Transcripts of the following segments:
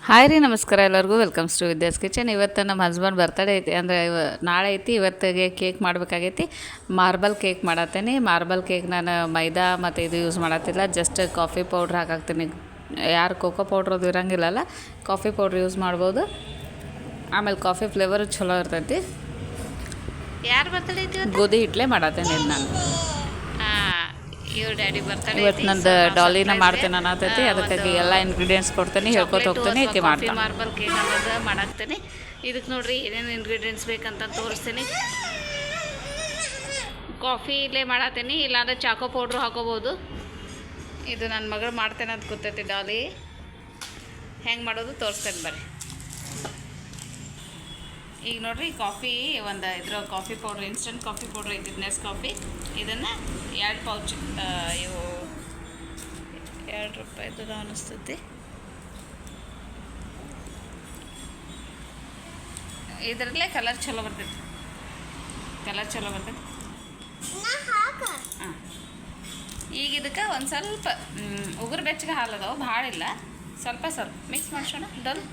Hi ರೀ, ನಮಸ್ಕಾರ ಎಲ್ಲರಿಗೂ. Welcomes to Vidya's kitchen. ಇವತ್ತು ನಮ್ಮ ಹಸ್ಬೆಂಡ್ ಬರ್ತಡೇ ಐತಿ, ಅಂದರೆ ನಾಳೆ ಐತಿ. ಇವತ್ತಿಗೆ ಕೇಕ್ ಮಾಡಬೇಕಾಗೈತಿ. ಮಾರ್ಬಲ್ ಕೇಕ್ ಮಾಡತ್ತೇನೆ. ಮಾರ್ಬಲ್ ಕೇಕ್ ನಾನು ಮೈದಾ ಮತ್ತು ಇದು ಯೂಸ್ ಮಾಡತ್ತಿಲ್ಲ, ಜಸ್ಟ್ ಕಾಫಿ ಪೌಡ್ರ್ ಹಾಕಾಕ್ತೀನಿ. ಯಾರು ಕೋಕೋ ಪೌಡ್ರ್ ಅದು ಇರೋಂಗಿಲ್ಲಲ್ಲ, ಕಾಫಿ ಪೌಡ್ರ್ ಯೂಸ್ ಮಾಡ್ಬೋದು. ಆಮೇಲೆ ಕಾಫಿ ಫ್ಲೇವರು ಚಲೋ ಇರ್ತೈತಿ. ಯಾರು ಬರ್ತಡೇ ಐತಿ? ಗೋಧಿ ಹಿಟ್ಲೆ ಮಾಡತ್ತೇನೆ ಇದು ನಾನು. ಇವ್ರ ಡ್ಯಾಡಿ ಬರ್ತಡೇ ಇವತ್ತು ನಂದು ಡಾಲಿನ ಮಾಡ್ತೇನೆ ಅನ್ನತೈತಿ. ಅದಕ್ಕಾಗಿ ಎಲ್ಲ ಇಂಗ್ರೀಡಿಯೆಂಟ್ಸ್ ಕೊಡ್ತೇನೆ, ಹೇಳ್ಕೊತ ಹೋಗ್ತೇನೆ. ಏಕೆ ಮಾಡ್ತೀನಿ ಮಾರ್ಬಲ್ ಕೇಕ್ ಅನ್ನೋದು ಮಾಡಾಕ್ತೇನೆ. ಇದಕ್ಕೆ ನೋಡ್ರಿ ಏನೇನು ಇಂಗ್ರೀಡಿಯೆಂಟ್ಸ್ ಬೇಕಂತ ತೋರಿಸ್ತೇನೆ. ಕಾಫಿ ಇಲ್ಲೇ ಮಾಡತ್ತೇನೆ, ಇಲ್ಲಾಂದ್ರೆ ಚಾಕೋ ಪೌಡ್ರು ಹಾಕೋಬೋದು. ಇದು ನನ್ನ ಮಗಳು ಮಾಡ್ತೇನೆ ಅಂತ ಗೊತ್ತೈತಿ ಡಾಲಿ. ಹೆಂಗೆ ಮಾಡೋದು ತೋರಿಸ್ತೇನೆ ಬರ್ರಿ. ಈಗ ನೋಡಿರಿ, ಕಾಫಿ ಒಂದು ಇದ್ರ coffee powder, instant coffee powder ಐತಿ, ನೆಸ್ ಕಾಫಿ. ಇದನ್ನು 2 ಪೌಚ್, ಇವು ₹2 ಅನ್ನಿಸ್ತೈತಿ. ಇದರಲ್ಲೇ ಕಲರ್ ಚಲೋ ಬರ್ತೈತಿ, ಹಾಂ. ಈಗ ಇದಕ್ಕೆ ಒಂದು ಸ್ವಲ್ಪ ಉಗುರು ಬೆಚ್ಚಗೆ ಹಾಲು ಅದಾವೆ, ಭಾಳ ಇಲ್ಲ, ಸ್ವಲ್ಪ ಮಿಕ್ಸ್ ಮಾಡ್ಸೋಣ. ಡಲ್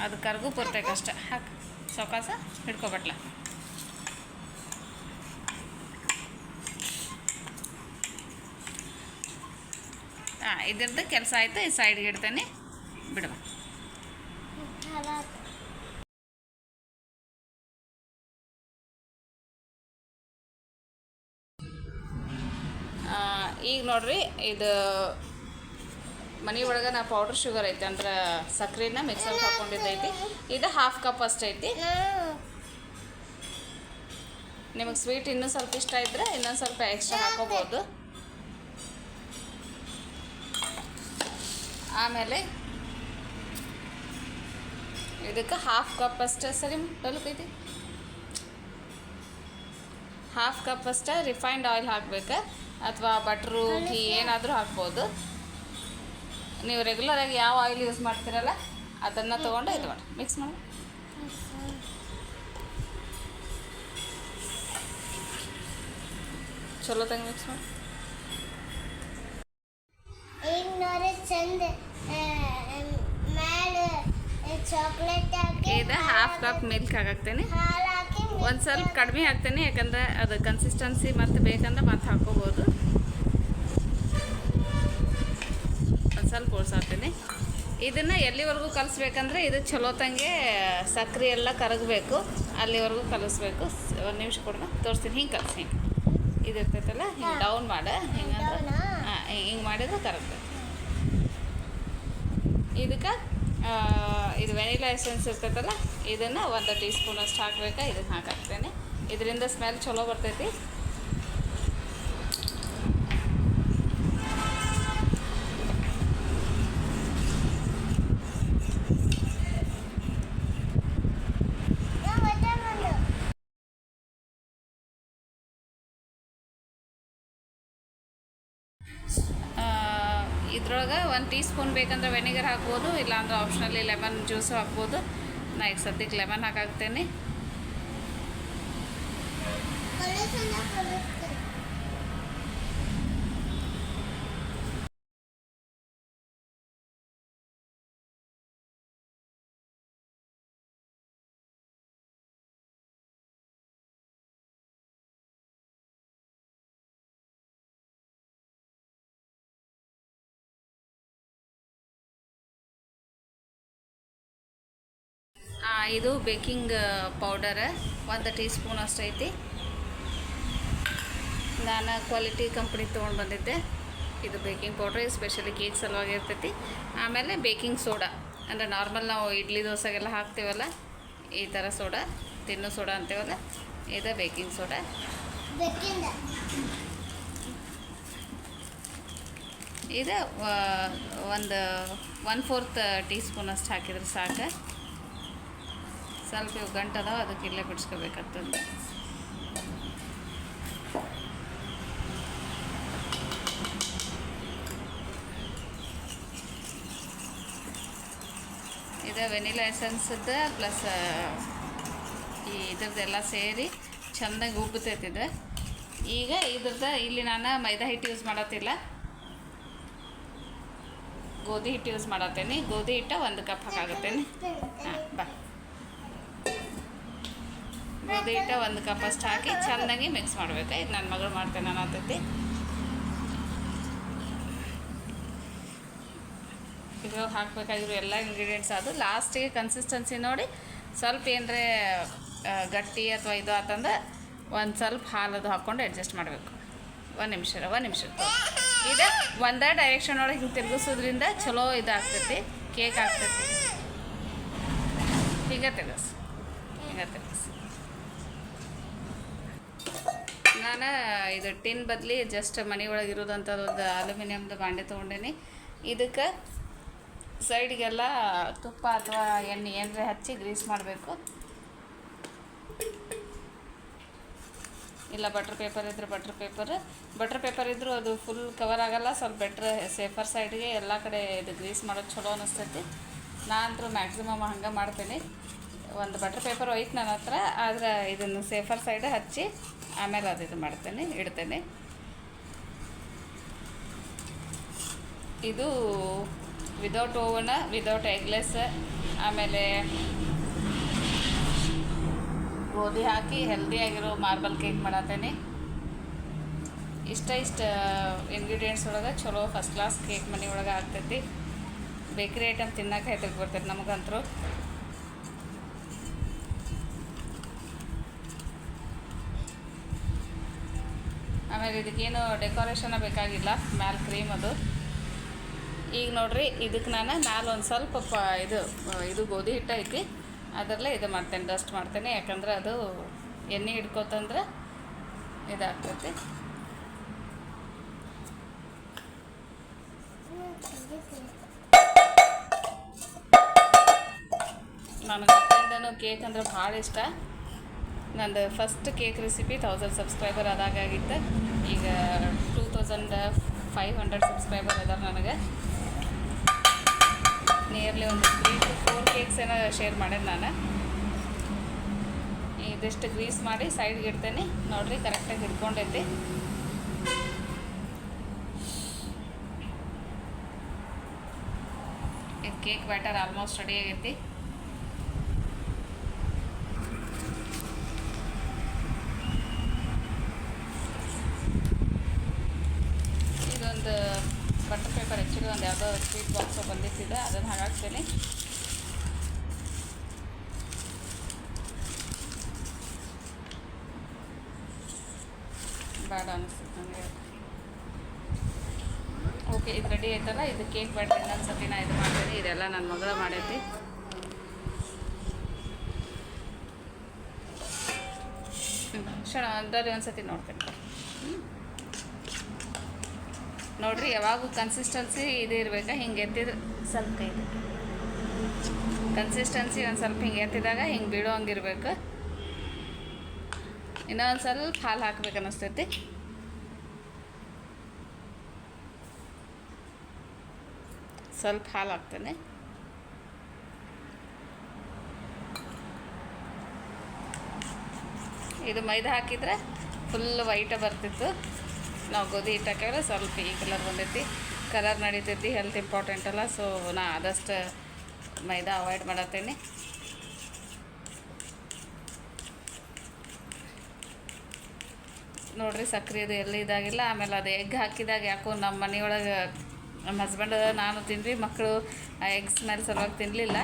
ಅದು ಕರ್ಗೂ ಬರ್ತೈತೆ ಅಷ್ಟೆ. ಹಾಕಿ ಸೊಕಾಸ ಹಿಡ್ಕೊಬಟ್ಲ. ಇದ್ರದ್ದು ಕೆಲಸ ಆಯಿತು. ಈ ಸೈಡ್ಗೆ ಇಡ್ತೇನೆ, ಬಿಡುವ. ಈಗ ನೋಡ್ರಿ, ಇದು ಮನೆ ಒಳಗೆ ನಾ ಪೌಡ್ರ್ ಶುಗರ್ ಐತಿ, ಅಂದ್ರೆ ಸಕ್ಕರೆನ ಮಿಕ್ಸರ್ ಹಾಕ್ಕೊಂಡಿದ್ದೈತಿ. ಇದು 1/2 ಕಪ್ ಅಷ್ಟು ಐತಿ. ನಿಮಗೆ ಸ್ವೀಟ್ ಇನ್ನೂ ಸ್ವಲ್ಪ ಇಷ್ಟ ಇದ್ದರೆ ಇನ್ನೊಂದು ಸ್ವಲ್ಪ ಎಕ್ಸ್ಟ್ರಾ ಹಾಕೋಬೋದು. ಆಮೇಲೆ ಇದಕ್ಕೆ 1/2 ಕಪ್ ಅಷ್ಟು, ಸರಿ ಡಲ್ಕೈತಿ, 1/2 ಕಪ್ ಅಷ್ಟು ರಿಫೈನ್ಡ್ ಆಯಿಲ್ ಹಾಕ್ಬೇಕು, ಅಥವಾ ಬಟ್ರು, ಘೀ ಏನಾದರೂ ಹಾಕ್ಬೋದು. ನೀವು ರೆಗ್ಯುಲರಾಗಿ ಯಾವ ಆಯಿಲ್ ಯೂಸ್ ಮಾಡ್ತೀರಲ್ಲ ಅದನ್ನು ತೊಗೊಂಡು ಇದು ಮಾಡಿ ಮಿಕ್ಸ್ ಮಾಡಿ. ಚಲೋ ತಂಗ ಮಿಕ್ಸ್ ಮಾಡಿ. ಇದು 1/2 ಕಪ್ ಮಿಲ್ಕ್ ಹಾಕಾಕ್ತೇನೆ. ಒಂದು ಸ್ವಲ್ಪ ಕಡಿಮೆ ಹಾಕ್ತೇನೆ, ಯಾಕಂದ್ರೆ ಅದು ಕನ್ಸಿಸ್ಟೆನ್ಸಿ ಮತ್ತು ಬೇಕಂದ್ರೆ ಮತ್ತೆ ಹಾಕೋಬೋದು. ಸ್ವಲ್ಪ ಉಳ್ಸಾತೀನಿ. ಇದನ್ನು ಎಲ್ಲಿವರೆಗೂ ಕಲಿಸ್ಬೇಕಂದ್ರೆ ಇದು ಚಲೋ ತಂಗೆ ಸಕ್ಕರೆ ಎಲ್ಲ ಕರಗಬೇಕು, ಅಲ್ಲಿವರೆಗೂ ಕಲಿಸ್ಬೇಕು. 1 ನಿಮಿಷ ಕೊಡೋಣ, ತೋರಿಸ್ತೀನಿ. ಹಿಂಗೆ ಕಲಿಸಿ, ಹಿಂಗೆ ಇದು ಇರ್ತೈತಲ್ಲ, ಹಿಂಗೆ ಡೌನ್ ಮಾಡ, ಹಿಂಗಂದ್ರೆ ಹಿಂಗೆ ಮಾಡಿದ್ರೆ ಕರಗ್ತೈತೆ. ಇದಕ್ಕೆ ಇದು ವೆನಿಲಾ ಎಸೆನ್ಸ್ ಇರ್ತೈತಲ್ಲ, ಇದನ್ನು 1 ಟೀ ಸ್ಪೂನ್ ಅಷ್ಟು ಹಾಕ್ಬೇಕು. ಇದನ್ನು ಹಾಕಾಕ್ತೇನೆ, ಇದರಿಂದ ಸ್ಮೆಲ್ ಚಲೋ ಬರ್ತೈತಿ. ಇದ್ರೊಳಗೆ 1 ಟೀ ಸ್ಪೂನ್ ಬೇಕಂದ್ರೆ ವೆನಿಗರ್ ಹಾಕ್ಬೋದು, ಇಲ್ಲಾಂದ್ರೆ ಆಪ್ಷನಲ್ಲಿ ಲೆಮನ್ ಜ್ಯೂಸು ಹಾಕ್ಬೋದು. ನಾ ಈಗ ಸದ್ಯಕ್ಕೆ ಲೆಮನ್ ಹಾಕಾಕ್ತೇನೆ. ಇದು ಬೇಕಿಂಗ್ ಪೌಡರ್ 1 ಟೀ ಸ್ಪೂನ್ ಅಷ್ಟು ಐತಿ. ನಾನು ಕ್ವಾಲಿಟಿ ಕಂಪ್ನಿ ತೊಗೊಂಡು ಬಂದಿದ್ದೆ. ಇದು ಬೇಕಿಂಗ್ ಪೌಡ್ರ್ ಸ್ಪೆಷಲಿ ಕೇಕ್ ಸಲುವಾಗಿ ಇರ್ತೈತಿ. ಆಮೇಲೆ ಬೇಕಿಂಗ್ ಸೋಡಾ, ಅಂದರೆ ನಾರ್ಮಲ್ ನಾವು ಇಡ್ಲಿ ದೋಸೆಗೆಲ್ಲ ಹಾಕ್ತೀವಲ್ಲ, ಈ ಥರ ಸೋಡಾ, ತಿನ್ನೋ ಸೋಡಾ ಅಂತೀವಲ್ಲ, ಇದು ಬೇಕಿಂಗ್ ಸೋಡಾ. ಇದು 1/4 ಟೀ ಸ್ಪೂನ್ ಅಷ್ಟು ಹಾಕಿದ್ರೆ ಸಾಕು. ಸ್ವಲ್ಪ ಇವು ಗಂಟದಾವ, ಅದಕ್ಕೆ ಇಲ್ಲೇ ಬಿಡಿಸ್ಕೋಬೇಕಾಗ್ತದೆ. ಇದು ವೆನಿಲಾ ಎಸೆನ್ಸದ್ದು ಪ್ಲಸ್ ಇದ್ರದ್ದೆಲ್ಲ ಸೇರಿ ಚೆಂದಾಗಿ ಉಬ್ಬತೈತಿ ಇದು. ಈಗ ಇದ್ರದ್ದು ಇಲ್ಲಿ ನಾನು ಮೈದಾ ಹಿಟ್ಟು ಯೂಸ್ ಮಾಡತ್ತಿಲ್ಲ. ಗೋಧಿ ಹಿಟ್ಟು ಯೂಸ್ ಮಾಡತ್ತೇನೆ. ಗೋಧಿ ಹಿಟ್ಟು 1 ಕಪ್ ಹಾಕಾಗತ್ತೇನೆ. ಹಾಂ ಬಾ. ಗೋಧಿ ಹಿಟ್ಟು 1 ಕಪ್ ಅಷ್ಟು ಹಾಕಿ ಚೆನ್ನಾಗಿ ಮಿಕ್ಸ್ ಮಾಡಬೇಕು. ಈಗ ನನ್ನ ಮಗಳು ಮಾಡ್ತೇನೆ ಅನ್ನತೈತಿ. ಇದ್ರೊಳಗೆ ಹಾಕಬೇಕಾಗಿರೋ ಎಲ್ಲ ಇಂಗ್ರೀಡಿಯೆಂಟ್ಸ್ ಅದು ಲಾಸ್ಟಿಗೆ ಕನ್ಸಿಸ್ಟೆನ್ಸಿ ನೋಡಿ ಸ್ವಲ್ಪ ಏನರೇ ಗಟ್ಟಿ ಅಥವಾ ಇದು ಆತಂದ್ರೆ ಒಂದು ಸ್ವಲ್ಪ ಹಾಲದು ಹಾಕ್ಕೊಂಡು ಅಡ್ಜಸ್ಟ್ ಮಾಡಬೇಕು. ಒಂದು ನಿಮಿಷ ಇದು ಒಂದೇ ಡೈರೆಕ್ಷನ್ ಒಳಗೆ ಹಿಂಗೆ ತಿರುಗಿಸೋದ್ರಿಂದ ಚಲೋ ಇದಾಗ್ತೈತಿ, ಕೇಕ್ ಆಗ್ತೈತಿ. ಹಿಂಗೆ ತಿರುಗಿಸಿ ನಾನು ಇದು ಟಿನ್ ಬದಲಿ ಜಸ್ಟ್ ಮನೆ ಒಳಗೆ ಇರೋದಂಥದ್ದು ಒಂದು ಅಲ್ಯೂಮಿನಿಯಮ್ದು ಬಾಂಡೆ ತೊಗೊಂಡೇನಿ. ಇದಕ್ಕೆ ಸೈಡಿಗೆಲ್ಲ ತುಪ್ಪ ಅಥವಾ ಎಣ್ಣೆ ಏನರೇ ಹಚ್ಚಿ ಗ್ರೀಸ್ ಮಾಡಬೇಕು. ಇಲ್ಲ ಬಟ್ರ್ ಪೇಪರ್ ಇದ್ದರೆ ಬಟ್ರ್ ಪೇಪರ್ ಇದ್ದರೂ ಅದು ಫುಲ್ ಕವರ್ ಆಗೋಲ್ಲ. ಸ್ವಲ್ಪ ಬೆಟ್ರ್ ಸೇಫರ್ ಸೈಡ್ಗೆ ಎಲ್ಲ ಕಡೆ ಇದು ಗ್ರೀಸ್ ಮಾಡೋದು ಚಲೋ ಅನ್ನಿಸ್ತೈತಿ. ನಾನಂತರೂ ಮ್ಯಾಕ್ಸಿಮಮ್ ಹಂಗೆ ಮಾಡ್ತೀನಿ. ಒಂದು ಬಟ್ರ್ ಪೇಪರ್ ಹೋಯ್ತು ನನ್ನ ಹತ್ರ, ಆದರೆ ಇದನ್ನು ಸೇಫರ್ ಸೈಡ್ ಹಚ್ಚಿ ಆಮೇಲೆ ಅದು ಇದು ಮಾಡ್ತೇನೆ, ಇಡ್ತೇನೆ. ಇದು ವಿದೌಟ್ ಓವನ್, ವಿದೌಟ್ ಎಗ್ಲೆಸ್, ಆಮೇಲೆ ಗೋಧಿ ಹಾಕಿ ಹೆಲ್ದಿಯಾಗಿರೋ ಮಾರ್ಬಲ್ ಕೇಕ್ ಮಾಡತ್ತೇನೆ. ಇಷ್ಟ ಇಂಗ್ರೀಡಿಯೆಂಟ್ಸ್ ಒಳಗೆ ಚಲೋ ಫಸ್ಟ್ ಕ್ಲಾಸ್ ಕೇಕ್ ಮನೆ ಒಳಗೆ ಆಗ್ತೈತಿ. ಬೇಕ್ರಿ ಐಟಮ್ ತಿನ್ನಕ್ಕೆ ಹೆದರಿಕೆ ಬರ್ತೈತೆ ನಮಗಂತರೂ. ಆಮೇಲೆ ಇದಕ್ಕೇನು ಡೆಕೋರೇಷನ್ ಬೇಕಾಗಿಲ್ಲ, ಮ್ಯಾಲೆ ಕ್ರೀಮ್ ಅದು. ಈಗ ನೋಡ್ರಿ, ಇದಕ್ಕೆ ನಾನು ಮ್ಯಾಲೆ ಒಂದು ಸ್ವಲ್ಪ ಇದು ಗೋಧಿ ಹಿಟ್ಟು ಐತಿ, ಅದರಲ್ಲೇ ಇದು ಮಾಡ್ತೇನೆ, ಡಸ್ಟ್ ಮಾಡ್ತೇನೆ. ಯಾಕಂದ್ರೆ ಅದು ಎಣ್ಣೆ ಹಿಡ್ಕೋತಂದ್ರೆ ಇದಾಗ್ತೈತಿ. ನನಗೆ ಅತ್ತೆಯಿಂದನೂ ಕೇಕ್ ಅಂದ್ರೆ ಭಾಳ ಇಷ್ಟ. ನಂದು ಫಸ್ಟ್ ಕೇಕ್ ರೆಸಿಪಿ 1000 ಸಬ್ಸ್ಕ್ರೈಬರ್ ಅದಾಗಿತ್ತು. ಈಗ 2500 ಸಬ್ಸ್ಕ್ರೈಬರ್ ಅದಾರ ನನಗೆ. ನಿಯರ್ಲಿ ಒಂದು 3 to 4 ಕೇಕ್ಸ್ ಏನೋ ಶೇರ್ ಮಾಡೇನಿ ನಾನು. ಇದಿಷ್ಟು ಗ್ರೀಸ್ ಮಾಡಿ ಸೈಡ್ಗೆ ಇಡ್ತೇನೆ. ನೋಡಿರಿ ಕರೆಕ್ಟಾಗಿ ಹಿಡ್ಕೊಂಡೈತಿ. ಇದು ಕೇಕ್ ಬ್ಯಾಟರ್ ಆಲ್ಮೋಸ್ಟ್ ರೆಡಿ ಆಗೈತಿ. ಇದೊಂದು ಬಟರ್ ಪೇಪರ್ ಆ್ಯಕ್ಚುಲಿ ಒಂದು ಯಾವುದೋ ಸ್ವೀಟ್ ಬಾಕ್ಸ್ ಬಂದಿತ್ತಿದೆ, ಅದನ್ನು ಹಾಗಾಕ್ತೇನೆ. ಬೇಡ ಅನಿಸ್ತದೆ ನನಗೆ. ಓಕೆ, ಇದು ರೆಡಿ ಆಯ್ತಲ್ಲ. ಇದು ಕೇಕ್ ಬ್ಯಾಟರ್ ಇನ್ನೊಂದು ಸತಿ ನಾ ಇದು ಮಾಡ್ತೇನೆ. ಇದೆಲ್ಲ ನನ್ನ ಮಗಳ ಮಾಡೈತಿ. ಅದರಲ್ಲಿ ಒಂದು ಸತಿ ನೋಡ್ತೇನೆ. ನೋಡಿರಿ, ಯಾವಾಗೂ ಕನ್ಸಿಸ್ಟೆನ್ಸಿ ಇದು ಇರಬೇಕಾ, ಹಿಂಗೆ ಎತ್ತಿದ್ರೆ ಸ್ವಲ್ಪ ಇದು ಕನ್ಸಿಸ್ಟೆನ್ಸಿ ಒಂದು ಸ್ವಲ್ಪ ಹಿಂಗೆ ಎತ್ತಿದಾಗ ಹಿಂಗೆ ಬೀಳೋ ಹಂಗಿರ್ಬೇಕು. ಇನ್ನೊಂದು ಸ್ವಲ್ಪ ಹಾಲು ಹಾಕ್ಬೇಕು ಅನ್ನಿಸ್ತೈತಿ. ಸ್ವಲ್ಪ ಹಾಲು ಹಾಕ್ತೇನೆ. ಇದು ಮೈದಾ ಹಾಕಿದರೆ ಫುಲ್ ವೈಟ ಬರ್ತಿತ್ತು. ನಾವು ಗೋಧಿ ಹಿಟ್ಟು ಹಾಕಿದ್ರೆ ಸ್ವಲ್ಪ ಈ ಕಲರ್ ಬಂದೈತಿ. ಕಲರ್ ನಡೀತೈತಿ, ಹೆಲ್ತ್ ಇಂಪಾರ್ಟೆಂಟ್ ಅಲ್ಲ. ಸೊ ನಾ ಆದಷ್ಟು ಮೈದಾ ಅವಾಯ್ಡ್ ಮಾಡತ್ತೇನೆ. ನೋಡಿರಿ, ಸಕ್ಕರೆ ಅದು ಎಲ್ಲಿ ಇದಾಗಿಲ್ಲ. ಆಮೇಲೆ ಅದು ಎಗ್ ಹಾಕಿದಾಗ ಯಾಕೋ ನಮ್ಮ ಮನೆಯೊಳಗೆ ನಮ್ಮ ಹಸ್ಬೆಂಡ್ ನಾನು ತಿಂದ್ವಿ, ಮಕ್ಕಳು ಎಗ್ ಸ್ಮೆಲ್ ಸಲುವಾಗಿ ತಿನ್ನಲಿಲ್ಲ.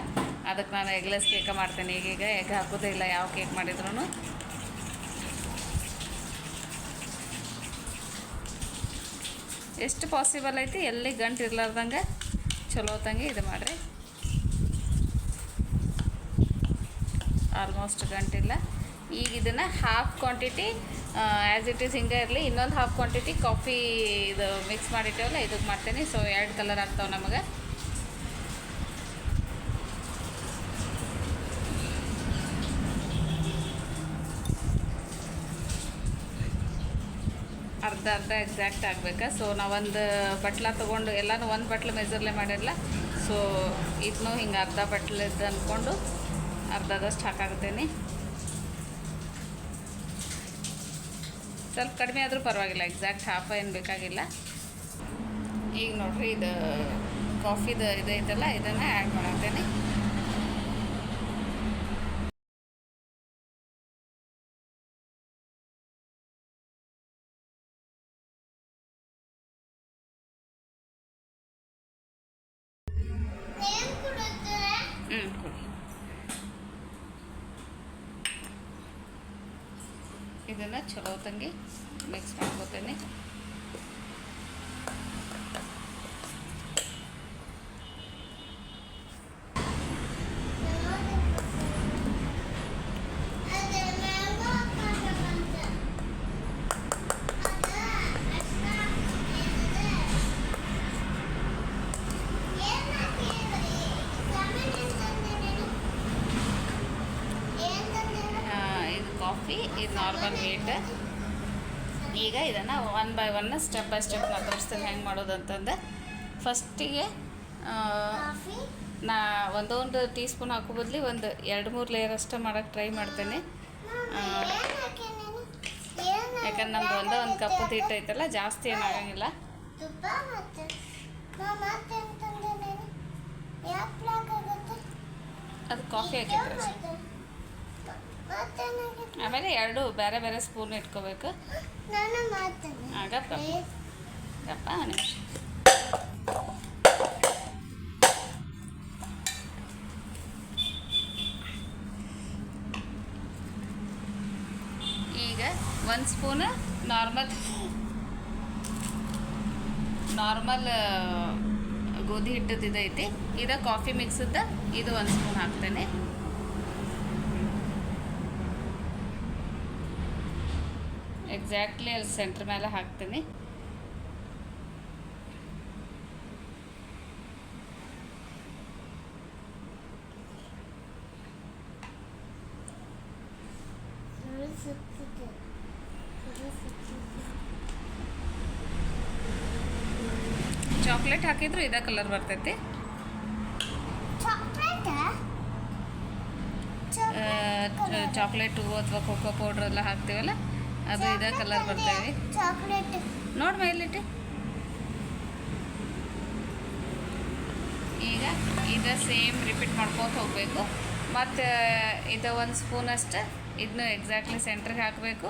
ಅದಕ್ಕೆ ನಾನು ಎಗ್ಲೆಸ್ ಕೇಕ ಮಾಡ್ತೇನೆ. ಈಗೀಗ ಎಗ್ ಹಾಕೋದೇ ಇಲ್ಲ ಯಾವ ಕೇಕ್ ಮಾಡಿದ್ರು. ಎಷ್ಟು ಪಾಸಿಬಲ್ ಐತಿ ಎಲ್ಲಿ ಗಂಟು ಇರ್ಲಾರ್ದಂಗೆ ಚಲೋ ತಂಗೆ ಇದು ಮಾಡಿರಿ. ಆಲ್ಮೋಸ್ಟ್ ಗಂಟಿಲ್ಲ. ಈಗ ಇದನ್ನು half quantity as it is ಹಿಂಗೆ ಇರಲಿ. ಇನ್ನೊಂದು ಹಾಫ್ ಕ್ವಾಂಟಿಟಿ ಕಾಫಿ ಇದು ಮಿಕ್ಸ್ ಮಾಡಿಟ್ಟೇವಲ್ಲ, ಇದಕ್ಕೆ ಮಾಡ್ತೀನಿ. ಸೊ 2 ಕಲರ್ ಆಗ್ತಾವೆ ನಮಗೆ. ಅರ್ಧ ಎಕ್ಸಾಕ್ಟ್ ಆಗಬೇಕಾ. ಸೊ ನಾವೊಂದು ಬಟ್ಲ ತೊಗೊಂಡು ಎಲ್ಲನೂ ಒಂದು ಬಟ್ಲು ಮೆಜರ್ಲೆ ಮಾಡಿರಲ್ಲ. ಸೊ ಇದನ್ನೂ ಹಿಂಗೆ ಅರ್ಧ ಬಟ್ಲದ್ದು ಅಂದ್ಕೊಂಡು ಅರ್ಧದಷ್ಟು ಹಾಕಾಗುತ್ತೇನೆ. ಸ್ವಲ್ಪ ಕಡಿಮೆ ಆದರೂ ಪರವಾಗಿಲ್ಲ, ಎಕ್ಸಾಕ್ಟ್ ಹಾಫ್ ಏನು ಬೇಕಾಗಿಲ್ಲ. ಈಗ ನೋಡಿರಿ, ಇದು ಕಾಫಿದು ಇದೈತಲ್ಲ ಇದನ್ನು ಆ್ಯಡ್ ಮಾಡತ್ತೇನೆ. ಇದನ್ನು ಚಲೋ ತಂಗಿ ಮಿಕ್ಸ್ ಮಾಡ್ಕೋತೇನೆ. ಕಾಫಿ ಇದು ನಾರ್ಮಲ್ ವೇಟ್. ಈಗ ಇದನ್ನು one by one step by step ನಾನು ತೋರಿಸ್ತೇನೆ ಹೆಂಗೆ ಮಾಡೋದು ಅಂತಂದು. ಫಸ್ಟಿಗೆ ನಾ ಒಂದೊಂದು ಟೀ ಸ್ಪೂನ್ ಹಾಕೋ ಬದಲಿ ಒಂದು 2-3 ಲೇಯರ್ ಅಷ್ಟೇ ಮಾಡೋಕ್ಕೆ ಟ್ರೈ ಮಾಡ್ತೇನೆ. ಯಾಕಂದ್ರೆ ನಮ್ದು ಒಂದು ಕಪ್ಪು ಹಿಟ್ಟು ಐತಲ್ಲ, ಜಾಸ್ತಿ ಏನಾಗಂಗಿಲ್ಲ. ಅದು ಕಾಫಿ ಹಾಕಿದ್ರೆ ಆಮೇಲೆ 2 ಬೇರೆ ಬೇರೆ ಸ್ಪೂನ್ ಇಟ್ಕೋಬೇಕು. ಗಪ್ಪ ನಿಮಿಷ. ಈಗ 1 ಸ್ಪೂನ್ ನಾರ್ಮಲ್ ಗೋಧಿ ಹಿಟ್ಟದ್ದು ಇದೈತಿ. ಇದು ಕಾಫಿ ಮಿಕ್ಸದ್ದು ಇದು 1 ಸ್ಪೂನ್ ಹಾಕ್ತೇನೆ. ಎಕ್ಸಾಕ್ಟ್ಲಿ ಅಲ್ಲಿ ಸೆಂಟ್ರ್ ಮೇಲೆ ಹಾಕ್ತೀನಿ. ಚಾಕ್ಲೇಟ್ ಹಾಕಿದ್ರು ಇದೇ ಕಲರ್ ಬರ್ತೈತಿ. ಚಾಕ್ಲೇಟು ಅಥವಾ ಕೋಕೋ ಪೌಡ್ರ್ ಎಲ್ಲ ಹಾಕ್ತೀವಲ್ಲ, ಅದು ಇದೇ ಕಲರ್ ಬರ್ತೇವೆ. ನೋಡಿ ಮೇಲಿಟ್ಟು. ಈಗ ಇದು ಸೇಮ್ ರಿಪೀಟ್ ಮಾಡ್ಕೋತ ಹೋಗಬೇಕು. ಮತ್ತು ಇದು 1 ಸ್ಪೂನ್ ಅಷ್ಟು ಇದನ್ನು ಎಕ್ಸಾಕ್ಟ್ಲಿ ಸೆಂಟ್ರಿಗೆ ಹಾಕಬೇಕು.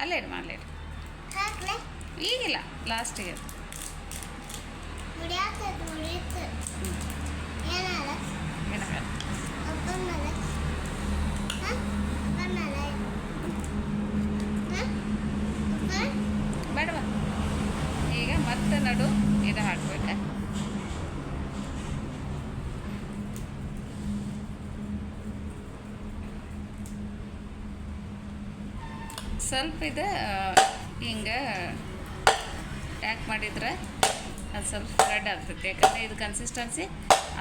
ಅಲ್ಲೇ ಮಾಡಲಿ ಈಗಿಲ್ಲ, ಲಾಸ್ಟಿಗೆ. ಬೇಡವ. ಈಗ ಮತ್ತೆ ನಡು ಇದು ಹಾಕ್ಬೇಕು. ಸ್ವಲ್ಪ ಇದು ಹಿಂಗೆ ಟ್ಯಾಕ್ ಮಾಡಿದ್ರೆ ಅದು ಸ್ವಲ್ಪ ಸ್ಪ್ರೆಡ್ ಆಗ್ತೈತೆ. ಯಾಕಂದರೆ ಇದು ಕನ್ಸಿಸ್ಟೆನ್ಸಿ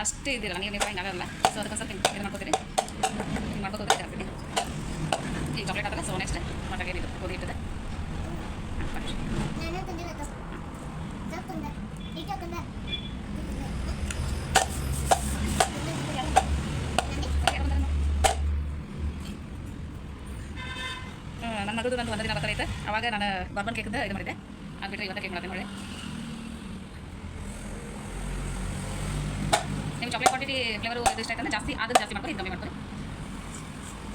ಅಷ್ಟು ಇದಿಲ್ಲ, ನೀವು ಹಿಂಗೆ ಆಗಲ್ಲ. ಸೊ ಅದಕ್ಕೆ ಸ್ವಲ್ಪ ಇದು ಮಾಡ್ಕೋತೀರಿ, ಹಿಂಗೆ ಮಾಡ್ಕೋತ ಆಗ್ತದೆ. ಈಗ ಚಾಕ್ಲೇಟ್ ಹಾಕಿದ್ರೆ ಸೊ ನೆಕ್ಸ್ಟ್ ಮಟಾಗೆ ಇದು ಗೋಧಿ ಇಟ್ಟದೆ ನನ್ನ ಮಗದು ನಂದು 1 ದಿನ ಬರ್ತಾರೈತೆ. ಅವಾಗ ನಾನು ಬರ್ಬನ್ ಕೇಕ್ದು ಇದು ಮಾಡಿದ್ದೆ. ಆಗ್ಬಿಟ್ರೆ ಇವತ್ತು ಕೇಕ್ ಮಾಡ್ತೀನಿ ನೋಡಿ. ನೀವು ಚಾಕ್ಲೇಟ್ ಕ್ವಾಂಟಿಟಿ ಫ್ಲೇವರು ಇದು ಇಷ್ಟ ಆಯ್ತಂದ್ರೆ ಜಾಸ್ತಿ ಆದ್ರೆ ಜಾಸ್ತಿ ಮಾಡ್ಕೊಂಡು ಇದು ಕಮ್ಮಿ ಮಾಡ್ಕೊಳ್ಳಿ.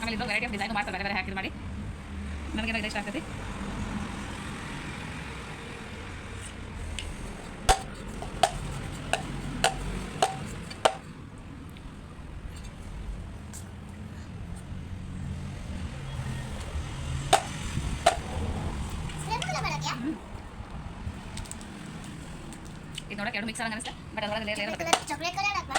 ಆಮೇಲೆ ಇದು ವೆರೈಟಿ ಆಫ್ ಡಿಸೈನ್ ಮಾಡ್ತಾರೆ, ಬೇರೆ ಬೇರೆ ಹಾಕಿದ್ದು ಮಾಡಿ. ನನಗೇನೋ ಇದು ಇಷ್ಟ ಆಗ್ತೈತಿ. ಇದು ನೋಡಕ್ಕೆ 2 ಮಿಕ್ಸ್ ಆಗಂಗೆ ಅನಿಸ್ತಾ, ಬಟ್ ಅದರೊಳಗೆ ಲೇಯರ್ ಬರ್ತದೆ. ಚಾಕ್ಲೇಟ್ ಕಲರ್ ಹಾಕ್ಬಾ.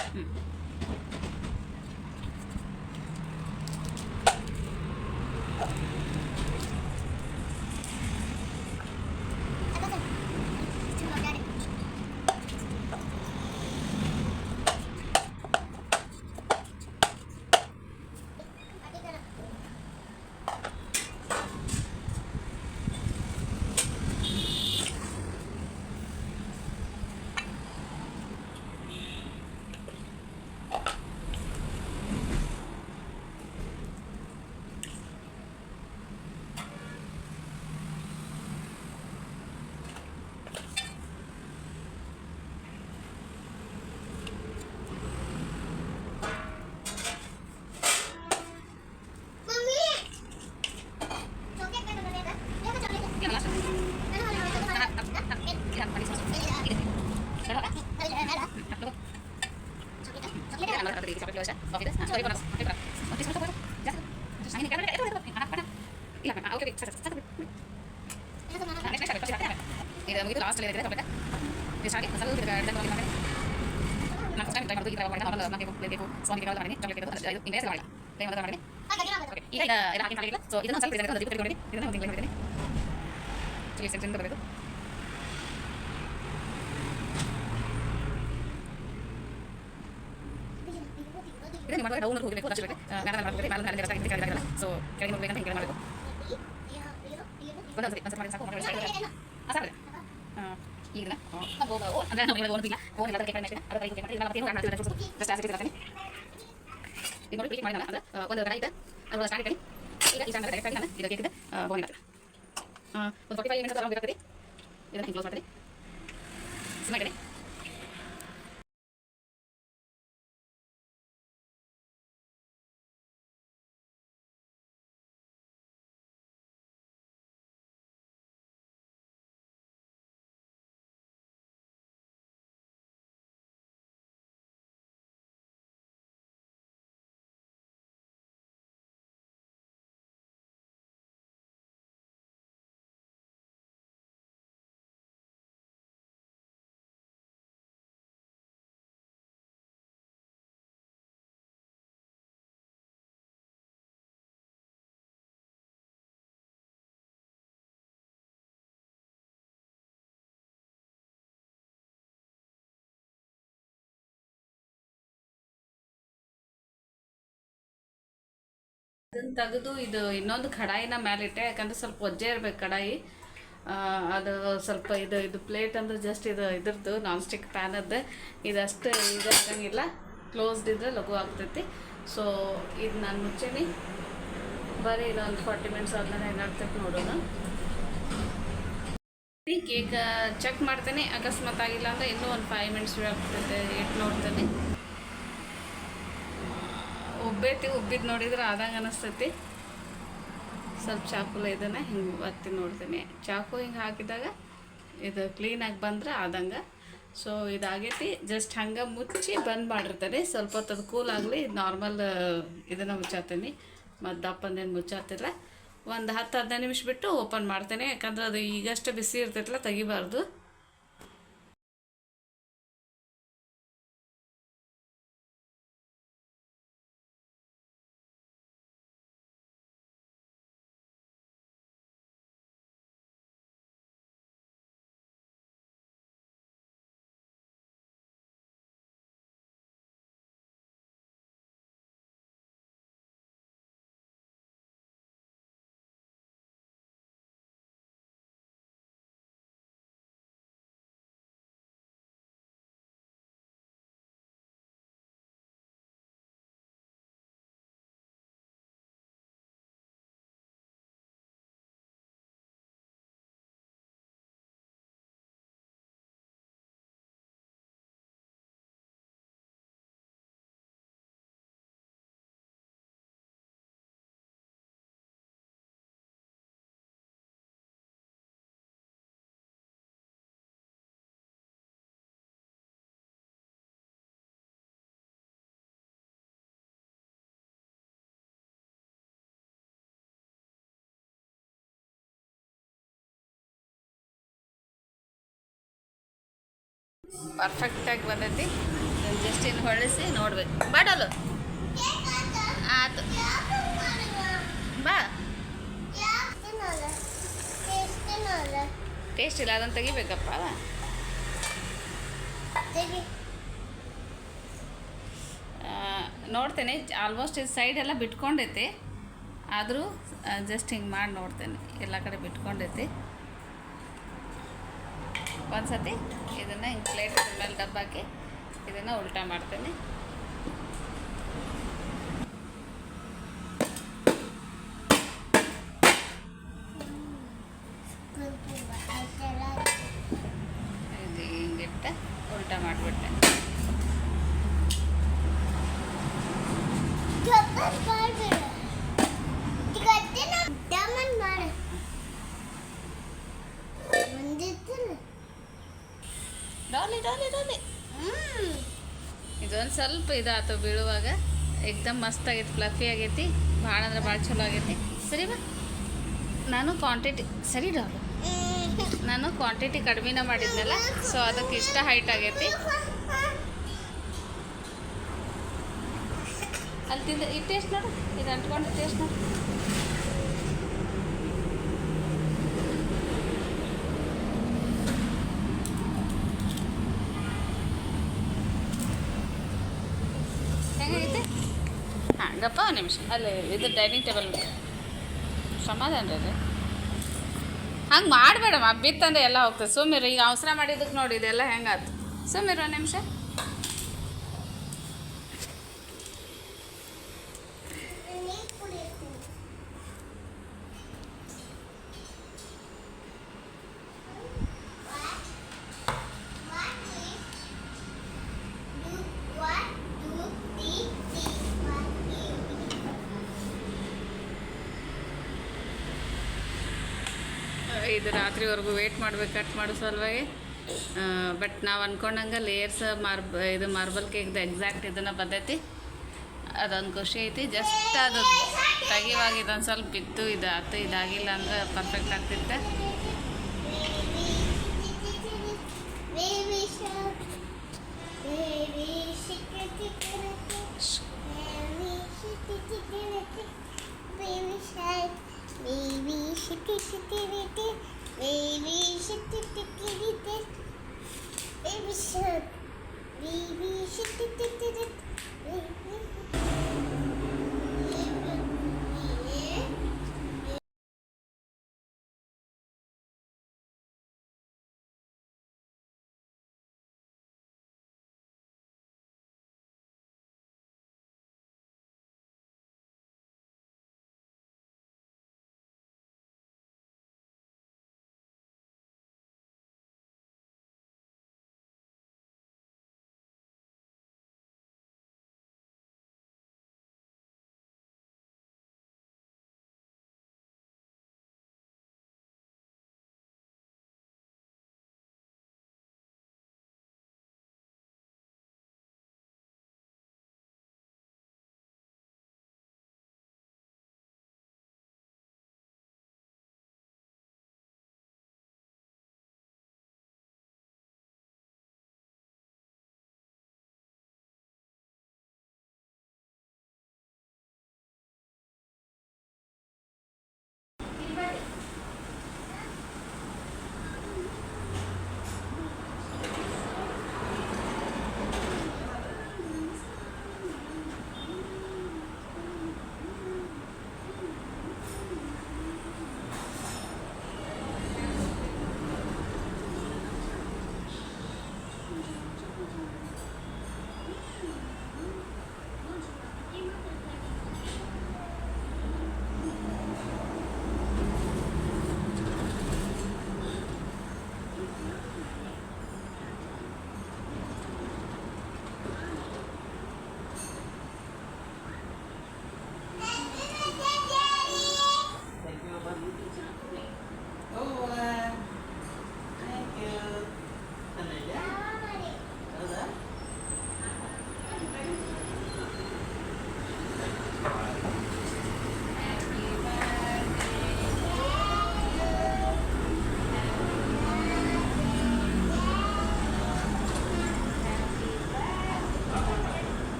ಇದು ಮುಗಿದು ಲಾಸ್ಟ್ ಇದೆ ಸ್ವಲ್ಪ ಇಷ್ಟ ಆಗಿ ಸ್ವಲ್ಪ ನಾನು ಫಸ್ಟ್ ಟೈಮ್ ಟ್ರೈ ಮಾಡೋದು ಈ ಥರ ಮಾಡಿ ನಾನು ಬೇಕು ಸ್ವಾಮಿ ಕೇಳೋದು ಮಾಡಿ ಚಾಕ್ಲೇಟ್ ಇದು ಇಂಗ್ಲೇಸ್ ಮಾಡಿ ಟೈಮ್ ಅಂತ ಮಾಡಿ ಈಗ ಎಲ್ಲ ಹಾಕಿ ಮಾಡಿಲ್ಲ ಸೊ ಇದನ್ನು ಸ್ವಲ್ಪ ಇದನ್ನು ದೀಪ ತೆಗೆದುಕೊಂಡು ಇದನ್ನು ಒಂದು ಮಾಡಿದ್ದೀನಿ ಚಿಲ್ಲಿ ಸೆಕ್ಷನ್ ಬರಬೇಕು ಇದನ್ನು ಮಾಡುವಾಗ ರೌಂಡ್ ಹೋಗಬೇಕು ಅಷ್ಟು ಮ್ಯಾಲೆ ಮಾಡಬೇಕು ಮ್ಯಾಲೆ ಮ್ಯಾಲೆ ಜಾಸ್ತಿ ಕೆಳಗೆ ಸೊ ಕೆಳಗೆ ಹೋಗಬೇಕಂತ ಹಿಂಗೆ ಮಾಡಬೇಕು ಒಂದ್ಸರಿ ಮಾಡಿ ಸಾಕು ಸಾಕು ಈಗ ಅಂದರೆ ನಾವು ಓದಿಲ್ಲ ಓದಿಲ್ಲ ಅದಕ್ಕೆ ಕಡಿಮೆ ಅದರ ಕೈ ಕೇಳ್ತಾರೆ ನಾವು ಏನು ಮಾಡ್ತೀವಿ ಜಸ್ಟ್ ಆಸಿಡ್ ಇರ್ತಾನೆ ಈಗ ನೋಡಿ ಕ್ಲಿಕ್ ಮಾಡಿಲ್ಲ ಅಂದ್ರೆ ಒಂದು ಕಡೆ ಇದೆ ಅದು ಸ್ಟಾರ್ಟ್ ಮಾಡಿ ಈಗ ಈ ಚಾನಲ್ ಡೈರೆಕ್ಟ್ ಆಗಿ ನಾನು ಇದಕ್ಕೆ ಇದೆ ಬೋನ್ ಇರುತ್ತೆ ಒಂದು 45 ಮಿನಿಟ್ಸ್ ಅರೌಂಡ್ ಇರುತ್ತೆ ಇದನ್ನು ಕ್ಲೋಸ್ ಮಾಡ್ತೀನಿ ಸ್ಮೈಟ್ ಅದನ್ನು ತೆಗೆದು ಇದು ಇನ್ನೊಂದು ಕಡಾಯಿನ ಮೇಲಿಟ್ಟೆ ಯಾಕಂದರೆ ಸ್ವಲ್ಪ ಒಜ್ಜೆ ಇರಬೇಕು ಕಡಾಯಿ ಅದು ಸ್ವಲ್ಪ ಇದು ಪ್ಲೇಟ್ ಅಂದ್ರೆ ಜಸ್ಟ್ ಇದ್ರದ್ದು ನಾನ್ ಸ್ಟಿಕ್ ಪ್ಯಾನದ್ದು ಇದಷ್ಟು ಇದು ಆಗಂಗಿಲ್ಲ ಕ್ಲೋಸ್ಡ್ ಇದ್ರೆ ಲಘು ಆಗ್ತೈತಿ ಸೊ ಇದು ನಾನು ಮುಚ್ಚೇನಿ ಬರೀ ಇದೊಂದು 40 ಮಿನಿಟ್ಸ್ ಆದ್ಮೇಲೆ ಏನಾಗ್ತೈತೆ ನೋಡೋಣ ಕೇಕ್ ಚೆಕ್ ಮಾಡ್ತೇನೆ ಅಕಸ್ಮಾತ್ ಆಗಿಲ್ಲ ಅಂದರೆ ಇನ್ನೂ ಒಂದು 5 ಮಿನಿಟ್ಸ್ ಆಗ್ತೈತೆ ಇಟ್ಟು ನೋಡ್ತೇನೆ ಉಬ್ಬಿದ್ದು ನೋಡಿದ್ರೆ ಆದಂಗೆ ಅನಿಸ್ತೈತಿ ಸ್ವಲ್ಪ ಚಾಕುಲ ಇದನ್ನು ಹಿಂಗೆ ಒತ್ತಿ ನೋಡ್ತೀನಿ ಚಾಕು ಹಿಂಗೆ ಹಾಕಿದಾಗ ಇದು ಕ್ಲೀನಾಗಿ ಬಂದ್ರೆ ಆದಂಗೆ ಸೊ ಇದಾಗೈತಿ ಜಸ್ಟ್ ಹಂಗೆ ಮುಚ್ಚಿ ಬಂದ್ ಮಾಡಿರ್ತಾರೆ ಸ್ವಲ್ಪ ಹೊತ್ತು ಅದು ಕೂಲ್ ಆಗಲಿ ನಾರ್ಮಲ್ ಇದನ್ನು ಮುಚ್ಚಾತೀನಿ ಮತ್ತು ದಪ್ಪಂದೇನು ಮುಚ್ಚಾತಿಲ್ಲ ಒಂದು 10-15 ನಿಮಿಷ ಬಿಟ್ಟು ಓಪನ್ ಮಾಡ್ತೇನೆ ಯಾಕಂದ್ರೆ ಅದು ಈಗಷ್ಟೇ ಬಿಸಿ ಇರ್ತೈತಲ್ಲ ತೆಗಿಬಾರ್ದು ಪರ್ಫೆಕ್ಟಾಗಿ ಬಂದೈತಿ ಜಸ್ಟ್ ಇನ್ನು ಹೊಳಿಸಿ ನೋಡ್ಬೇಕು ಬಾಡಲು ಆಯ್ತು ಬಾ ಟೇಸ್ಟ್ ಇಲ್ಲ ಅದನ್ನು ತೆಗಿಬೇಕಪ್ಪ ನೋಡ್ತೇನೆ ಆಲ್ಮೋಸ್ಟ್ ಇದು ಸೈಡ್ ಎಲ್ಲ ಬಿಟ್ಕೊಂಡೈತಿ ಆದರೂ ಜಸ್ಟ್ ಹಿಂಗೆ ಮಾಡಿ ನೋಡ್ತೇನೆ ಎಲ್ಲ ಕಡೆ ಬಿಟ್ಕೊಂಡೈತಿ ಒಂದು ಸತಿ ಇದನ್ನು ಹಿಂಗೆ ಪ್ಲೇಟ್ ಮೇಲೆ ಡಬ್ಬಾಕಿ ಇದನ್ನು ಉಲ್ಟಾ ಮಾಡ್ತೇನೆ ಇದು ಹಿಂಗಿಟ್ಟು ಉಲ್ಟಾ ಮಾಡಿಬಿಟ್ಟೆ ಇದೊಂದು ಸ್ವಲ್ಪ ಇದಾಯ್ತು ಬೀಳುವಾಗ. ಏಕ್ದಮ್ ಮಸ್ತ್ ಆಗೈತಿ, ಫ್ಲಫಿ ಆಗೈತಿ, ಭಾಳ ಅಂದ್ರೆ ಭಾಳ ಚಲೋ ಆಗೈತಿ. ಸರಿ ಬಾ, ನಾನು ಕ್ವಾಂಟಿಟಿ ಸರಿ ಡಾಲು ನಾನು ಕ್ವಾಂಟಿಟಿ ಕಡಿಮೆನ ಮಾಡಿದ್ನಲ್ಲ, ಸೊ ಅದಕ್ಕೆ ಇಷ್ಟ ಹೈಟ್ ಆಗೈತಿ. ಅಲ್ಲಿ ತಿಂದು ಈ ಟೇಸ್ಟ್ ನೋಡು, ಇದು ಅಂಟ್ಕೊಂಡು ಟೇಸ್ಟ್ ನೋಡು. ಹೆಂಗೈತೆ? ಹಾಂ ಗಪ್ಪ ಒಂದು ನಿಮಿಷ, ಅಲ್ಲಿ ಇದು ಡೈನಿಂಗ್ ಟೇಬಲ್ ಸಮಾಧಾನ ರೀ ಅದು. ಹಂಗೆ ಮಾಡಬೇಡಮ್ಮ, ಬಿತ್ತಂದ್ರೆ ಎಲ್ಲ ಹೋಗ್ತದೆ. ಸುಮ್ಮಿರು, ಈಗ ಅವಸರ ಮಾಡಿದ್ದಕ್ಕೆ ನೋಡಿ ಇದೆಲ್ಲ ಹೆಂಗಾಯ್ತು. ಸುಮ್ಮಿರು ಒಂದು ನಿಮಿಷ. ಇದು ರಾತ್ರಿವರೆಗೂ ವೇಟ್ ಮಾಡ್ಬೇಕು ಕಟ್ ಮಾಡೋ ಸಲುವಾಗಿ. ಬಟ್ ನಾವು ಅಂದ್ಕೊಂಡಂಗೆ ಲೇಯರ್ಸ್ ಇದು ಮಾರ್ಬಲ್ ಕೇಕ್ದು ಎಕ್ಸಾಕ್ಟ್ ಇದನ್ನು ಬಂದೈತಿ. ಅದೊಂದು ಖುಷಿ ಐತಿ. ಜಸ್ಟ್ ಅದು ತೆಗಿವಾಗ ಇದೊಂದು ಸ್ವಲ್ಪ ಬಿದ್ದು ಇದಾಯ್ತು, ಇದಾಗಿಲ್ಲ ಅಂದ್ರೆ ಪರ್ಫೆಕ್ಟ್ ಆಗ್ತಿತ್ತು.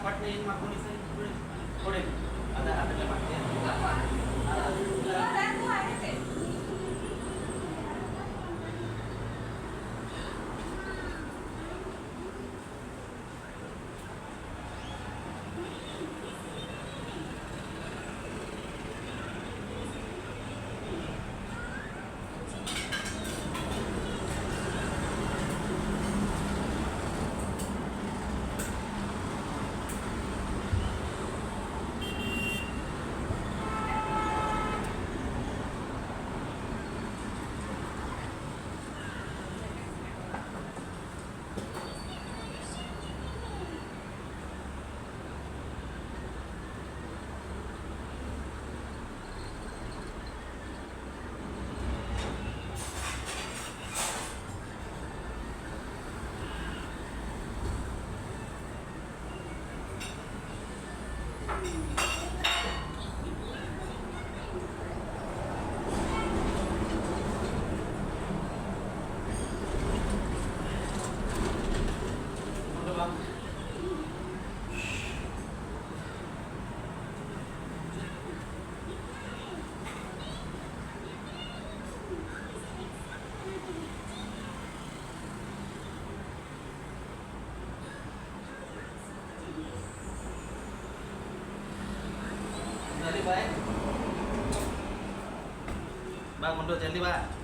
ಪಟ್ನೆ ಏನು ಮಾಡ್ಕೊಂಡು ಸರಿ ಕೊಡಿ ಅದನ್ನೇ ಮಾಡ್ತೀನಿ जल्दी बा mundur जल्दी बा